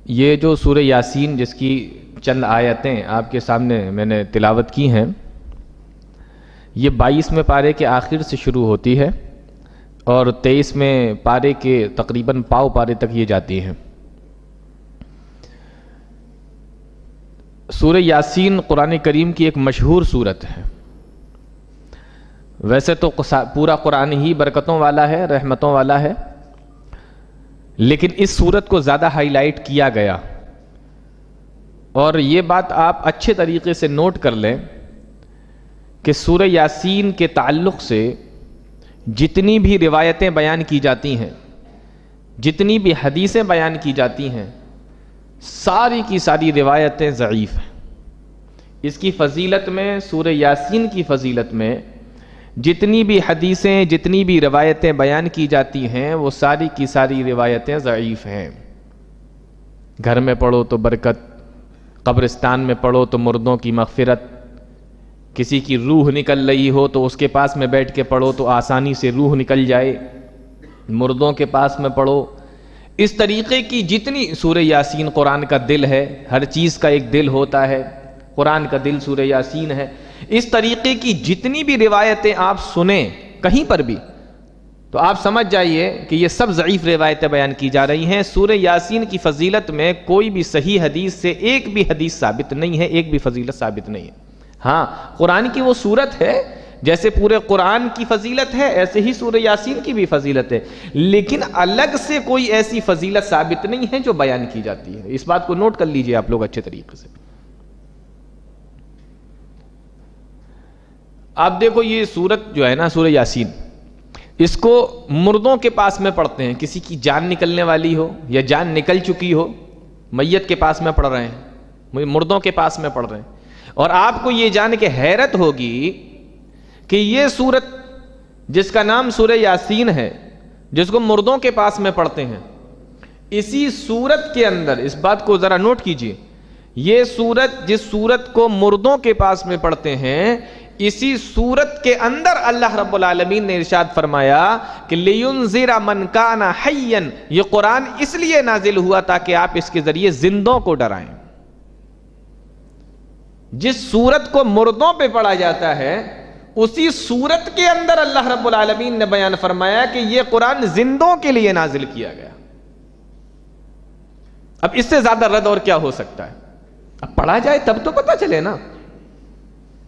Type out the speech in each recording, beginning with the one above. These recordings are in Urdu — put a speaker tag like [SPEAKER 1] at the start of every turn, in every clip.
[SPEAKER 1] یہ جو سورہ یاسین جس کی چند آیتیں آپ کے سامنے میں نے تلاوت کی ہیں، یہ 22ویں پارے کے آخر سے شروع ہوتی ہے اور 23ویں پارے کے تقریباً پاؤ پارے تک یہ جاتی ہیں۔ سورہ یاسین قرآن کریم کی ایک مشہور سورت ہے۔ ویسے تو پورا قرآن ہی برکتوں والا ہے، رحمتوں والا ہے، لیکن اس سورت کو زیادہ ہائی لائٹ کیا گیا، اور یہ بات آپ اچھے طریقے سے نوٹ کر لیں کہ سورہ یاسین کے تعلق سے جتنی بھی روایتیں بیان کی جاتی ہیں، جتنی بھی حدیثیں بیان کی جاتی ہیں، ساری کی ساری روایتیں ضعیف ہیں۔ اس کی فضیلت میں، سورہ یاسین کی فضیلت میں جتنی بھی حدیثیں، جتنی بھی روایتیں بیان کی جاتی ہیں، وہ ساری کی ساری روایتیں ضعیف ہیں۔ گھر میں پڑھو تو برکت، قبرستان میں پڑھو تو مردوں کی مغفرت، کسی کی روح نکل رہی ہو تو اس کے پاس میں بیٹھ کے پڑھو تو آسانی سے روح نکل جائے، مردوں کے پاس میں پڑھو۔ اس طریقے کی جتنی سورہ یاسین قرآن کا دل ہے، ہر چیز کا ایک دل ہوتا ہے، قرآن کا دل سورہ یاسین ہے۔ اس طریقے کی جتنی بھی روایتیں آپ سنیں کہیں پر بھی، تو آپ سمجھ جائیے کہ یہ سب ضعیف روایتیں بیان کی جا رہی ہیں۔ سورہ یاسین کی فضیلت میں کوئی بھی صحیح حدیث سے ایک بھی حدیث ثابت نہیں ہے، ایک بھی فضیلت ثابت نہیں ہے۔ ہاں، قرآن کی وہ سورت ہے، جیسے پورے قرآن کی فضیلت ہے ایسے ہی سورہ یاسین کی بھی فضیلت ہے، لیکن الگ سے کوئی ایسی فضیلت ثابت نہیں ہے جو بیان کی جاتی ہے۔ اس بات کو نوٹ کر لیجئے آپ لوگ اچھے طریقے سے۔ آپ دیکھو یہ سورت جو ہے نا، سورہ یاسین، اس کو مردوں کے پاس میں پڑھتے ہیں، کسی کی جان نکلنے والی ہو یا جان نکل چکی ہو، میت کے پاس میں پڑھ رہے ہیں، مردوں کے پاس میں پڑھ رہے ہیں، اور آپ کو یہ جان کے حیرت ہوگی کہ یہ سورت جس کا نام سورہ یاسین ہے، جس کو مردوں کے پاس میں پڑھتے ہیں، اسی سورت کے اندر اس بات کو ذرا نوٹ کیجئے، یہ سورت جس سورت کو مردوں کے پاس میں پڑھتے ہیں، اسی سورت کے اندر اللہ رب العالمین نے ارشاد فرمایا کہ لِيُنذِرَ مَنْ كَانَ حَيًّا، یہ قرآن اس لیے نازل ہوا تاکہ آپ اس کے ذریعے زندوں کو ڈرائیں۔ جس سورت کو مردوں پہ پڑھا جاتا ہے، اسی سورت کے اندر اللہ رب العالمین نے بیان فرمایا کہ یہ قرآن زندوں کے لیے نازل کیا گیا۔ اب اس سے زیادہ رد اور کیا ہو سکتا ہے؟ اب پڑھا جائے تب تو پتہ چلے نا۔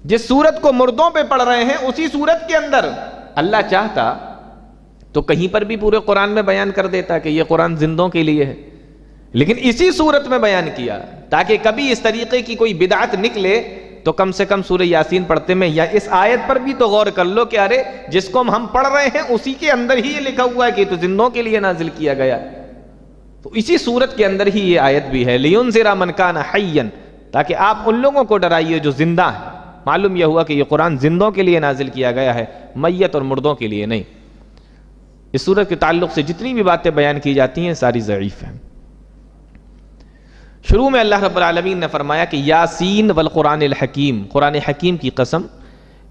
[SPEAKER 1] جس سورت کو مردوں پہ پڑھ رہے ہیں، اسی سورت کے اندر اللہ چاہتا تو کہیں پر بھی پورے قرآن میں بیان کر دیتا کہ یہ قرآن زندوں کے لیے ہے، لیکن اسی صورت میں بیان کیا تاکہ کبھی اس طریقے کی کوئی بدعت نکلے تو کم سے کم سورہ یاسین پڑھتے میں یا اس آیت پر بھی تو غور کر لو کہ ارے جس کو ہم پڑھ رہے ہیں اسی کے اندر ہی یہ لکھا ہوا ہے کہ تو زندوں کے لیے نازل کیا گیا، تو اسی صورت کے اندر ہی یہ آیت بھی ہے لِيُنذِرَ مَنْ كَانَ حَيًّا، تاکہ آپ ان لوگوں کو ڈرائیے جو زندہ ہیں۔ معلوم یہ ہوا کہ یہ قرآن زندوں کے لیے نازل کیا گیا ہے، میت اور مردوں کے لیے نہیں۔ اس سورت کے تعلق سے جتنی بھی باتیں بیان کی جاتی ہیں ساری ضعیف ہیں۔ شروع میں اللہ رب العالمین نے فرمایا کہ یاسین والقرآن الحکیم، قرآن حکیم کی قسم،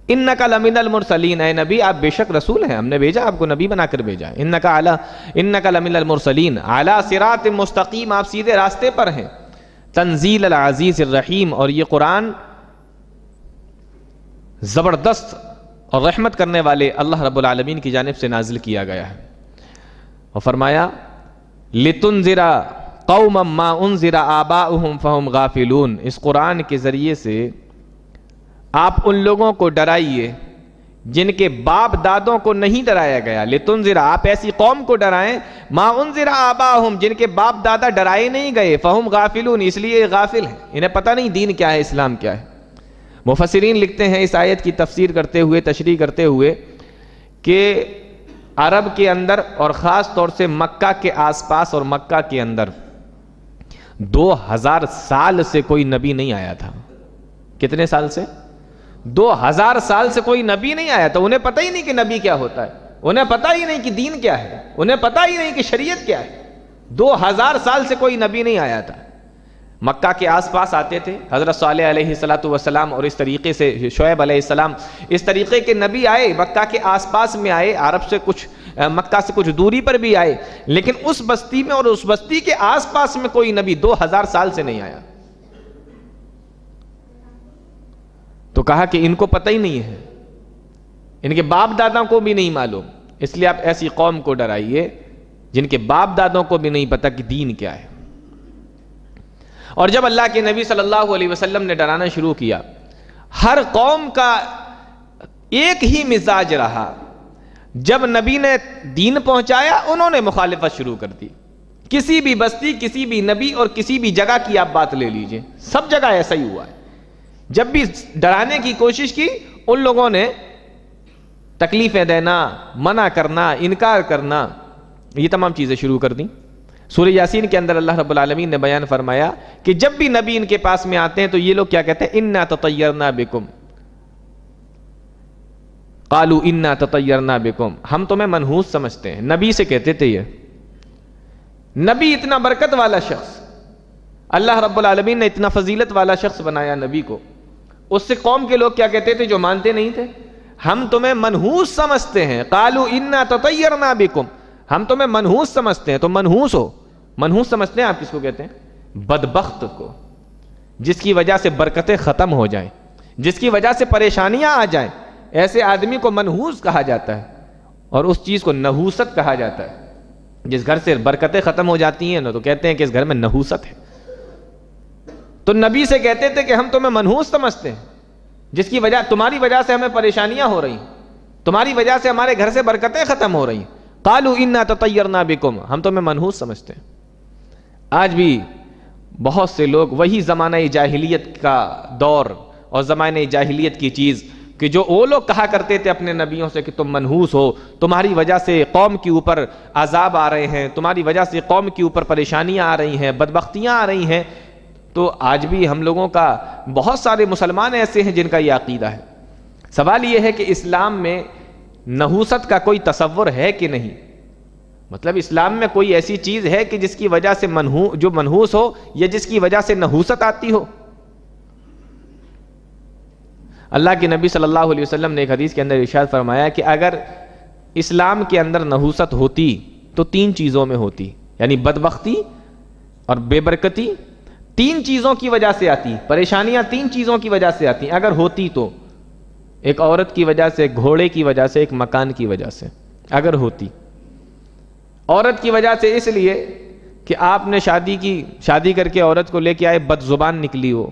[SPEAKER 1] انک لمن المرسلین، اے نبی آپ بے شک رسول ہیں، ہم نے بھیجا آپ کو نبی بنا کر بھیجا ہے، انک لمن المرسلین علی صراط مستقیم، آپ سیدھے راستے پر ہیں، تنزیل العزیز الرحیم، اور یہ قرآن زبردست اور رحمت کرنے والے اللہ رب العالمین کی جانب سے نازل کیا گیا ہے۔ اور فرمایا لِتُنذِرَ قَوْمًا مَا أُنذِرَ آبَاؤُهُمْ فَهُمْ غَافِلُونَ، اس قرآن کے ذریعے سے آپ ان لوگوں کو ڈرائیے جن کے باپ دادوں کو نہیں ڈرایا گیا۔ لِتُنذِرَ، آپ ایسی قوم کو ڈرائیں، مَا أُنذِرَ آبَاؤُهُمْ، جن کے باپ دادا ڈرائے نہیں گئے، فَهُمْ غَافِلُونَ، اس لیے غافل ہیں، انہیں پتہ نہیں دین کیا ہے، اسلام کیا ہے۔ مفسرین لکھتے ہیں اس آیت کی تفسیر کرتے ہوئے، تشریح کرتے ہوئے، کہ عرب کے اندر اور خاص طور سے مکہ کے آس پاس اور مکہ کے اندر 2000 سال سے کوئی نبی نہیں آیا تھا۔ کتنے سال سے؟ 2000 سال سے کوئی نبی نہیں آیا تھا، انہیں پتہ ہی نہیں کہ نبی کیا ہوتا ہے، انہیں پتہ ہی نہیں کہ دین کیا ہے، انہیں پتہ ہی نہیں کہ شریعت کیا ہے۔ 2000 سال سے کوئی نبی نہیں آیا تھا۔ مکہ کے آس پاس آتے تھے حضرت صالح علیہ السلام اور اس طریقے سے شعیب علیہ السلام، اس طریقے کے نبی آئے، مکہ کے آس پاس میں آئے، عرب سے کچھ مکہ سے کچھ دوری پر بھی آئے، لیکن اس بستی میں اور اس بستی کے آس پاس میں کوئی نبی 2000 سال سے نہیں آیا۔ تو کہا کہ ان کو پتہ ہی نہیں ہے، ان کے باپ دادا کو بھی نہیں معلوم، اس لیے آپ ایسی قوم کو ڈرائیے جن کے باپ دادوں کو بھی نہیں پتہ کہ دین کیا ہے۔ اور جب اللہ کے نبی صلی اللہ علیہ وسلم نے ڈرانا شروع کیا، ہر قوم کا ایک ہی مزاج رہا، جب نبی نے دین پہنچایا انہوں نے مخالفت شروع کر دی۔ کسی بھی بستی، کسی بھی نبی اور کسی بھی جگہ کی آپ بات لے لیجئے، سب جگہ ایسا ہی ہوا ہے۔ جب بھی ڈرانے کی کوشش کی، ان لوگوں نے تکلیفیں دینا، منع کرنا، انکار کرنا، یہ تمام چیزیں شروع کر دیں۔ سورہ یاسین کے اندر اللہ رب العالمین نے بیان فرمایا کہ جب بھی نبی ان کے پاس میں آتے ہیں تو یہ لوگ کیا کہتے ہیں؟ انا تطیرنا بکم، قالوا انا تطیرنا بکم، ہم تمہیں منحوس سمجھتے ہیں۔ نبی سے کہتے تھے، یہ نبی اتنا برکت والا شخص، اللہ رب العالمین نے اتنا فضیلت والا شخص بنایا نبی کو، اس سے قوم کے لوگ کیا کہتے تھے جو مانتے نہیں تھے؟ ہم تمہیں منحوس سمجھتے ہیں۔ قالوا انا تطیرنا بکم، ہم تمہیں منحوس سمجھتے ہیں۔ تو منحوس ہو، منحوس سمجھتے ہیں آپ کس کو کہتے ہیں؟ بدبخت کو، جس کی وجہ سے برکتیں ختم ہو جائیں، جس کی وجہ سے پریشانیاں آ جائیں، ایسے آدمی کو منحوس کہا جاتا ہے۔ اور اس چیز کو نحوست کہا جاتا ہے۔ جس گھر سے برکتیں ختم ہو جاتی ہیں نا، تو کہتے ہیں کہ اس گھر میں نحوست ہے۔ تو نبی سے کہتے تھے کہ ہم تمہیں منحوس سمجھتے ہیں، جس کی وجہ، تمہاری وجہ سے ہمیں پریشانیاں ہو رہی ہیں، تمہاری وجہ سے ہمارے گھر سے برکتیں ختم ہو رہی ہیں۔ قالوا انا تطیرنا بکم، ہم تمہیں منحوس سمجھتے ہیں۔ آج بھی بہت سے لوگ وہی زمانہ جاہلیت کا دور اور زمانہ جاہلیت کی چیز، کہ جو وہ لوگ کہا کرتے تھے اپنے نبیوں سے کہ تم منحوس ہو، تمہاری وجہ سے قوم کے اوپر عذاب آ رہے ہیں، تمہاری وجہ سے قوم کے اوپر پریشانیاں آ رہی ہیں، بدبختیاں آ رہی ہیں۔ تو آج بھی ہم لوگوں کا بہت سارے مسلمان ایسے ہیں جن کا یہ عقیدہ ہے۔ سوال یہ ہے کہ اسلام میں نحوست کا کوئی تصور ہے کہ نہیں؟ مطلب اسلام میں کوئی ایسی چیز ہے کہ جس کی وجہ سے جو منحوس ہو، یا جس کی وجہ سے نحوست آتی ہو؟ اللہ کے نبی صلی اللہ علیہ وسلم نے ایک حدیث کے اندر ارشاد فرمایا کہ اگر اسلام کے اندر نحوست ہوتی تو 3 چیزوں میں ہوتی، یعنی بدبختی اور بے برکتی 3 چیزوں کی وجہ سے آتی، پریشانیاں 3 چیزوں کی وجہ سے آتی اگر ہوتی تو۔ ایک عورت کی وجہ سے، ایک گھوڑے کی وجہ سے، ایک مکان کی وجہ سے اگر ہوتی۔ عورت کی وجہ سے اس لیے کہ آپ نے شادی کر کے عورت کو لے کے آئے، بد زبان نکلی وہ،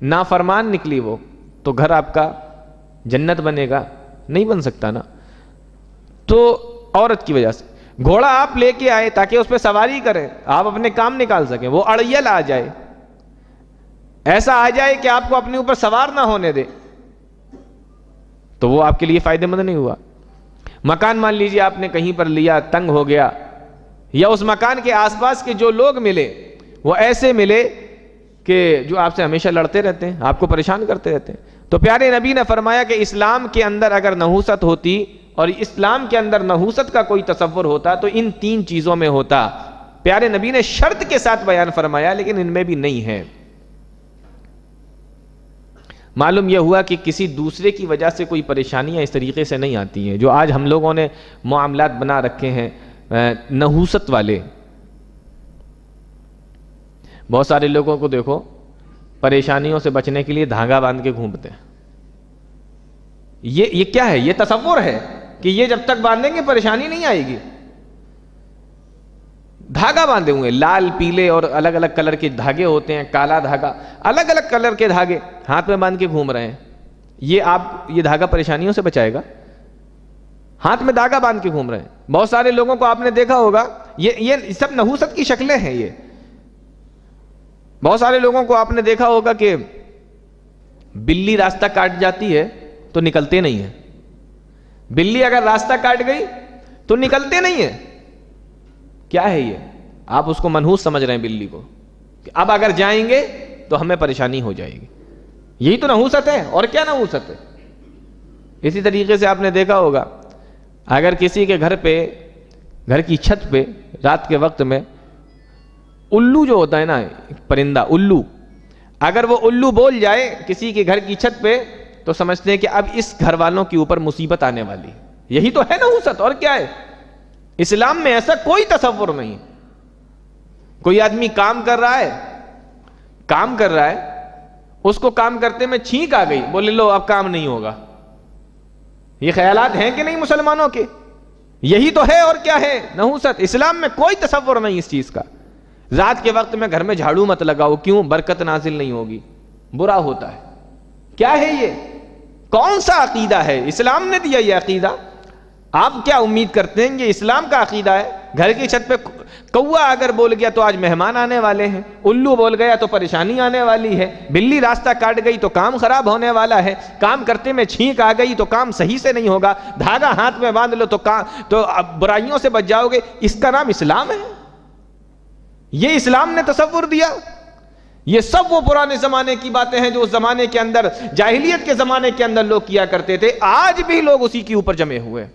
[SPEAKER 1] نافرمان نکلی وہ، تو گھر آپ کا جنت بنے گا؟ نہیں بن سکتا نا۔ تو عورت کی وجہ سے گھوڑا آپ لے کے آئے تاکہ اس پہ سواری کریں، آپ اپنے کام نکال سکیں، وہ اڑیل آ جائے، ایسا آ جائے کہ آپ کو اپنے اوپر سوار نہ ہونے دے، تو وہ آپ کے لیے فائدہ مند نہیں ہوا۔ مکان مان لیجیے آپ نے کہیں پر لیا، تنگ ہو گیا، یا اس مکان کے آس پاس کے جو لوگ ملے وہ ایسے ملے کہ جو آپ سے ہمیشہ لڑتے رہتے ہیں، آپ کو پریشان کرتے رہتے ہیں۔ تو پیارے نبی نے فرمایا کہ اسلام کے اندر اگر نحوست ہوتی اور اسلام کے اندر نحوست کا کوئی تصور ہوتا تو ان 3 چیزوں میں ہوتا۔ پیارے نبی نے شرط کے ساتھ بیان فرمایا، لیکن ان میں بھی نہیں ہے۔ معلوم یہ ہوا کہ کسی دوسرے کی وجہ سے کوئی پریشانیاں اس طریقے سے نہیں آتی ہیں جو آج ہم لوگوں نے معاملات بنا رکھے ہیں نحوست والے۔ بہت سارے لوگوں کو دیکھو پریشانیوں سے بچنے کے لیے دھاگا باندھ کے گھومتے ہیں۔ یہ کیا ہے؟ یہ تصور ہے کہ یہ جب تک باندھیں گے پریشانی نہیں آئے گی۔ دھاگا باندھے ہوئے لال، پیلے اور الگ الگ کلر کے دھاگے ہوتے ہیں، کالا دھاگا، الگ الگ کلر کے دھاگے ہاتھ میں باندھ کے گھوم رہے ہیں۔ یہ دھاگا پریشانیوں سے بچائے گا؟ ہاتھ میں دھاگا باندھ کے گھوم رہے ہیں۔ بہت سارے لوگوں کو آپ نے دیکھا ہوگا، یہ سب نحوست کی شکلیں ہیں۔ یہ بہت سارے لوگوں کو آپ نے دیکھا ہوگا کہ بلی راستہ کاٹ جاتی ہے تو نکلتے نہیں ہیں۔ بلی اگر راستہ کاٹ گئی تو نکلتے نہیں ہیں۔ کیا ہے یہ؟ آپ اس کو منحوس سمجھ رہے ہیں بلی کو، کہ اب اگر جائیں گے تو ہمیں پریشانی ہو جائے گی۔ یہی تو نحوست ہے، اور کیا نحوست ہے؟ اسی طریقے سے آپ نے دیکھا ہوگا اگر کسی کے گھر کی چھت پہ رات کے وقت میں الو جو ہوتا ہے نا، پرندہ الو، اگر وہ الو بول جائے کسی کے گھر کی چھت پہ تو سمجھتے ہیں کہ اب اس گھر والوں کے اوپر مصیبت آنے والی۔ یہی تو ہے نحوست، اور کیا ہے؟ اسلام میں ایسا کوئی تصور نہیں. کوئی آدمی کام کر رہا ہے, اس کو کام کرتے میں چھینک آ گئی, بولے لو اب کام نہیں ہوگا. یہ خیالات ہیں کہ نہیں مسلمانوں کے؟ یہی تو ہے اور کیا ہے نحوست. اسلام میں کوئی تصور نہیں اس چیز کا. رات کے وقت میں گھر میں جھاڑو مت لگاؤ, کیوں؟ برکت نازل نہیں ہوگی, برا ہوتا ہے. کیا ہے یہ؟ کون سا عقیدہ ہے؟ اسلام نے دیا یہ عقیدہ. آپ کیا امید کرتے ہیں یہ اسلام کا عقیدہ ہے؟ گھر کی چھت پہ کوا اگر بول گیا تو آج مہمان آنے والے ہیں, الو بول گیا تو پریشانی آنے والی ہے, بلی راستہ کاٹ گئی تو کام خراب ہونے والا ہے, کام کرتے میں چھینک آ گئی تو کام صحیح سے نہیں ہوگا, دھاگا ہاتھ میں باندھ لو تو برائیوں سے بچ جاؤ گے. اس کا نام اسلام ہے؟ یہ اسلام نے تصور دیا؟ یہ سب وہ پرانے زمانے کی باتیں ہیں جو اس زمانے کے اندر, جاہلیت کے زمانے کے اندر لوگ کیا کرتے تھے. آج بھی لوگ اسی کے اوپر جمے ہوئے.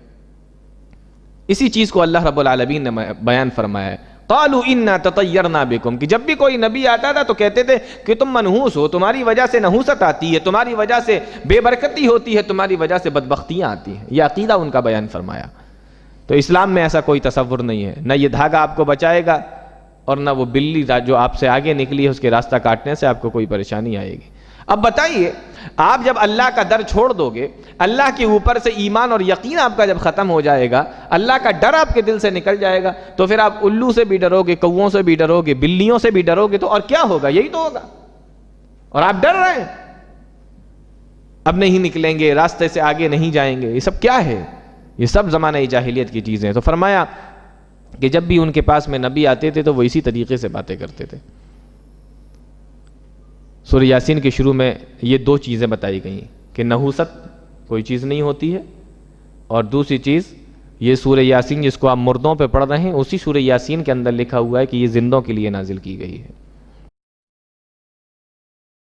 [SPEAKER 1] اسی چیز کو اللہ رب العالمین نے بیان فرمایا ہے. قالوا انا تطیرنا بکم, کہ جب بھی کوئی نبی آتا تھا تو کہتے تھے کہ تم منحوس ہو, تمہاری وجہ سے نحوست آتی ہے, تمہاری وجہ سے بے برکتی ہوتی ہے, تمہاری وجہ سے بدبختیاں آتی ہیں. یہ عقیدہ ان کا بیان فرمایا. تو اسلام میں ایسا کوئی تصور نہیں ہے. نہ یہ دھاگا آپ کو بچائے گا اور نہ وہ بلی جو آپ سے آگے نکلی ہے اس کے راستہ کاٹنے سے آپ کو کوئی پریشانی آئے گی. اب بتائیے, آپ جب اللہ کا در چھوڑ دو گے, اللہ کے اوپر سے ایمان اور یقین آپ کا جب ختم ہو جائے گا, اللہ کا ڈر آپ کے دل سے نکل جائے گا, تو پھر آپ الو سے بھی ڈرو گے, کووں سے بھی ڈرو گے, بلیوں سے بھی ڈرو گے, تو اور کیا ہوگا؟ یہی تو ہوگا. اور آپ ڈر رہے ہیں, اب نہیں نکلیں گے, راستے سے آگے نہیں جائیں گے. یہ سب کیا ہے؟ یہ سب زمانہ جاہلیت کی چیزیں ہیں. تو فرمایا کہ جب بھی ان کے پاس میں نبی آتے تھے تو وہ اسی طریقے سے باتیں کرتے تھے. سورہ یاسین کے شروع میں یہ دو چیزیں بتائی گئی کہ نحوست کوئی چیز نہیں ہوتی ہے, اور دوسری چیز یہ سورہ یاسین جس کو آپ مردوں پہ پڑھ رہے ہیں, اسی سورہ یاسین کے اندر لکھا ہوا ہے کہ یہ زندوں کے لیے نازل کی گئی ہے.